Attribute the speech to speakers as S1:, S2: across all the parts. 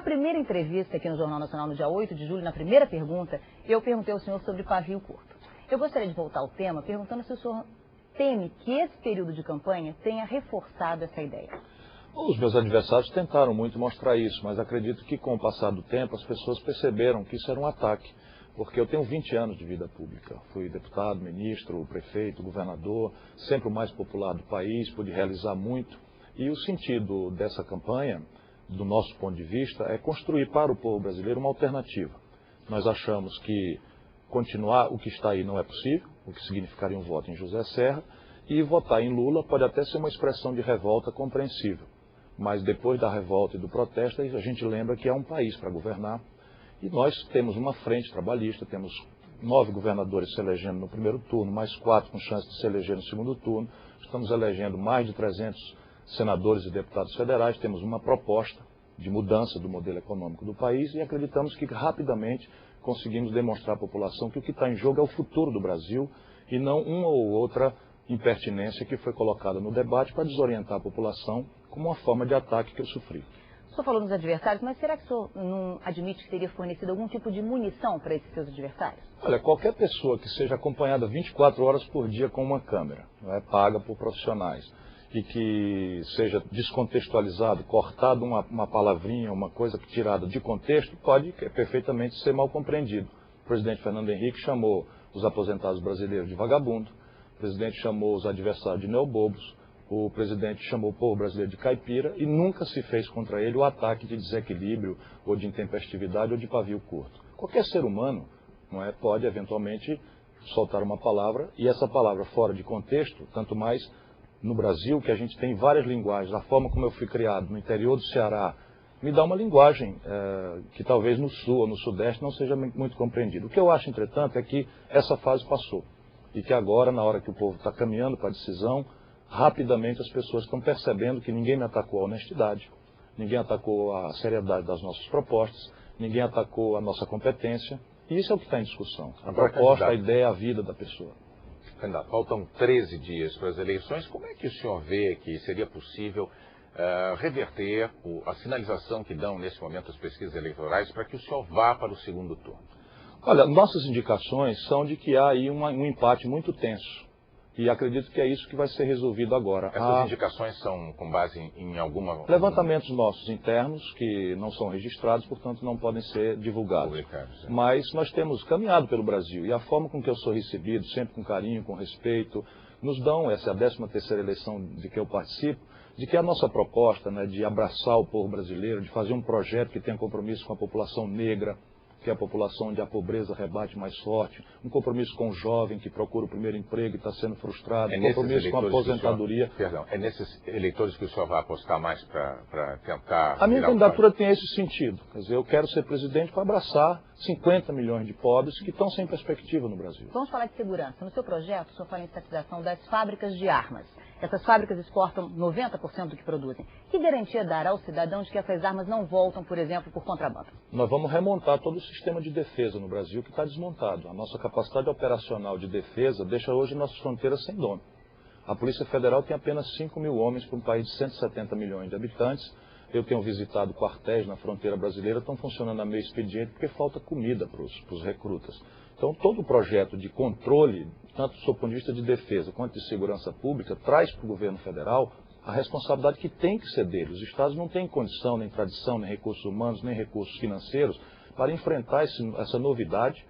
S1: primeira entrevista aqui no Jornal Nacional, no dia 8 de julho, na primeira pergunta, eu perguntei ao senhor sobre pavio curto. Eu gostaria de voltar ao tema perguntando se o senhor teme que esse período de campanha tenha reforçado essa ideia.
S2: Os meus adversários tentaram muito mostrar isso, mas acredito que com o passar do tempo as pessoas perceberam que isso era um ataque. Porque eu tenho 20 anos de vida pública. Fui deputado, ministro, prefeito, governador, sempre o mais popular do país, pude realizar muito. E o sentido dessa campanha, do nosso ponto de vista, é construir para o povo brasileiro uma alternativa. Nós achamos que continuar o que está aí não é possível, o que significaria um voto em José Serra, e votar em Lula pode até ser uma expressão de revolta compreensível. Mas depois da revolta e do protesto, a gente lembra que é um país para governar. E nós temos uma frente trabalhista, temos 9 governadores se elegendo no primeiro turno, mais 4 com chance de se eleger no segundo turno. Estamos elegendo mais de 300 senadores e deputados federais. Temos uma proposta de mudança do modelo econômico do país e acreditamos que rapidamente conseguimos demonstrar à população que o que está em jogo é o futuro do Brasil e não uma ou outra impertinência que foi colocada no debate para desorientar a população como uma forma de ataque que eu sofri.
S1: O senhor falou nos adversários, mas será que o senhor não admite que teria fornecido algum tipo de munição para esses seus adversários?
S2: Olha, qualquer pessoa que seja acompanhada 24 horas por dia com uma câmera, paga por profissionais, e que seja descontextualizado, cortado uma palavrinha, uma coisa tirada de contexto, pode perfeitamente ser mal compreendido. O presidente Fernando Henrique chamou os aposentados brasileiros de vagabundo, o presidente chamou os adversários de neobobos, o presidente chamou o povo brasileiro de caipira e nunca se fez contra ele o ataque de desequilíbrio ou de intempestividade ou de pavio curto. Qualquer ser humano pode eventualmente soltar uma palavra e essa palavra fora de contexto, tanto mais no Brasil, que a gente tem várias linguagens. A forma como eu fui criado no interior do Ceará me dá uma linguagem que talvez no sul ou no sudeste não seja muito compreendida. O que eu acho, entretanto, é que essa fase passou e que agora, na hora que o povo está caminhando para a decisão, rapidamente as pessoas estão percebendo que ninguém me atacou a honestidade, ninguém atacou a seriedade das nossas propostas, ninguém atacou a nossa competência. E isso é o que está em discussão. A proposta, a ideia, a vida da pessoa.
S3: Candidato, faltam 13 dias para as eleições. Como é que o senhor vê que seria possível reverter a sinalização que dão nesse momento as pesquisas eleitorais para que o senhor vá para o segundo turno?
S2: Olha, nossas indicações são de que há aí um empate muito tenso. E acredito que é isso que vai ser resolvido agora.
S3: Essas indicações são com base em alguma...
S2: Levantamentos nossos internos, que não são registrados, portanto não podem ser divulgados.
S3: Publicados, é.
S2: Mas nós temos caminhado pelo Brasil e a forma com que eu sou recebido, sempre com carinho, com respeito, nos dão, essa é a 13ª eleição de que eu participo, de que a nossa proposta de abraçar o povo brasileiro, de fazer um projeto que tenha compromisso com a população negra, que é a população onde a pobreza rebate mais forte, um compromisso com o jovem que procura o primeiro emprego e está sendo frustrado, um compromisso com a aposentadoria.
S3: É nesses eleitores que o senhor vai apostar mais para tentar...
S2: A minha candidatura tem esse sentido. Quer dizer, eu quero ser presidente para abraçar 50 milhões de pobres que estão sem perspectiva no Brasil.
S1: Vamos falar de segurança. No seu projeto, o senhor fala em estatização das fábricas de armas. Essas fábricas exportam 90% do que produzem. Que garantia dará ao cidadão de que essas armas não voltam, por exemplo, por contrabando?
S2: Nós vamos remontar todo o sistema de defesa no Brasil que está desmontado. A nossa capacidade operacional de defesa deixa hoje nossas fronteiras sem dono. A Polícia Federal tem apenas 5 mil homens para um país de 170 milhões de habitantes. Eu tenho visitado quartéis na fronteira brasileira, estão funcionando a meio expediente porque falta comida para os recrutas. Então, todo o projeto de controle, tanto do ponto de vista de defesa quanto de segurança pública, traz para o governo federal a responsabilidade que tem que ser dele. Os estados não têm condição, nem tradição, nem recursos humanos, nem recursos financeiros para enfrentar essa novidade,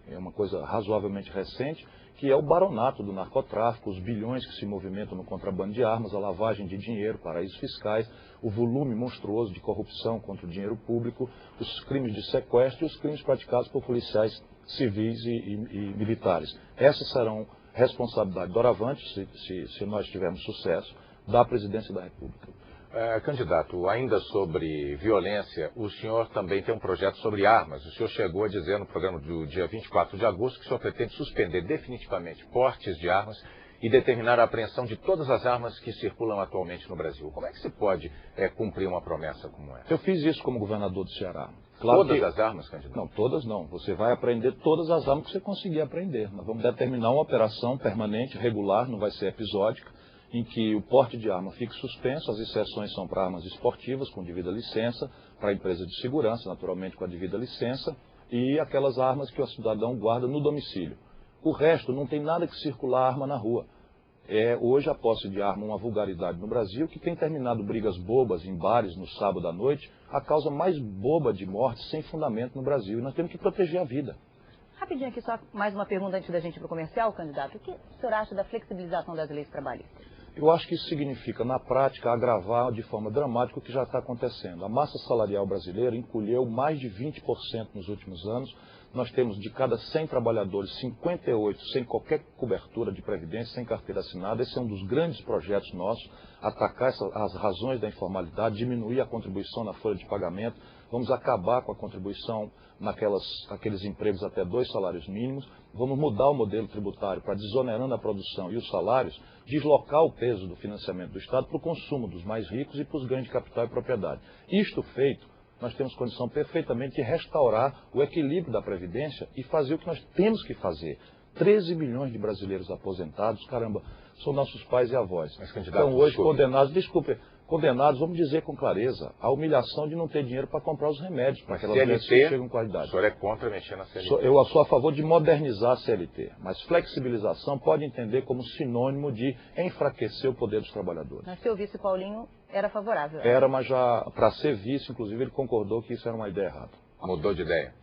S2: é uma coisa razoavelmente recente, que é o baronato do narcotráfico, os bilhões que se movimentam no contrabando de armas, a lavagem de dinheiro, paraísos fiscais, o volume monstruoso de corrupção contra o dinheiro público, os crimes de sequestro e os crimes praticados por policiais civis e militares. Essas serão responsabilidade doravante, se nós tivermos sucesso, da Presidência da República.
S3: Candidato, ainda sobre violência, o senhor também tem um projeto sobre armas. O senhor chegou a dizer no programa do dia 24 de agosto que o senhor pretende suspender definitivamente portes de armas e determinar a apreensão de todas as armas que circulam atualmente no Brasil. Como é que se pode cumprir uma promessa como essa?
S2: Eu fiz isso como governador do Ceará.
S3: Claro todas as armas, candidato?
S2: Não, todas não. Você vai apreender todas as armas que você conseguir apreender. Nós vamos determinar uma operação permanente, regular, não vai ser episódica, em que o porte de arma fique suspenso, as exceções são para armas esportivas, com devida licença, para a empresa de segurança, naturalmente com a devida licença, e aquelas armas que o cidadão guarda no domicílio. O resto, não tem nada que circular arma na rua. Hoje a posse de arma é uma vulgaridade no Brasil, que tem terminado brigas bobas em bares no sábado à noite, a causa mais boba de morte sem fundamento no Brasil. E nós temos que proteger a vida.
S1: Rapidinho aqui, só mais uma pergunta antes da gente ir para o comercial, candidato. O que o senhor acha da flexibilização das leis trabalhistas?
S2: Eu acho que isso significa, na prática, agravar de forma dramática o que já está acontecendo. A massa salarial brasileira encolheu mais de 20% nos últimos anos. Nós temos de cada 100 trabalhadores, 58 sem qualquer cobertura de previdência, sem carteira assinada. Esse é um dos grandes projetos nossos, atacar as razões da informalidade, diminuir a contribuição na folha de pagamento. Vamos acabar com a contribuição naqueles empregos até 2 salários mínimos. Vamos mudar o modelo tributário para, desonerando a produção e os salários, deslocar o peso do financiamento do Estado para o consumo dos mais ricos e para os ganhos de capital e propriedade. Isto feito, nós temos condição perfeitamente de restaurar o equilíbrio da Previdência e fazer o que nós temos que fazer. 13 milhões de brasileiros aposentados, caramba, são nossos pais e avós. Então hoje condenados, vamos dizer com clareza, a humilhação de não ter dinheiro para comprar os remédios, para aquelas doenças que chegam em qualidade.
S3: O senhor é contra mexer na CLT?
S2: Eu sou a favor de modernizar a CLT, mas flexibilização pode entender como sinônimo de enfraquecer o poder dos trabalhadores.
S1: Mas seu vice Paulinho era favorável.
S2: Era, mas já para ser vice, inclusive, ele concordou que isso era uma ideia errada.
S3: Mudou de ideia?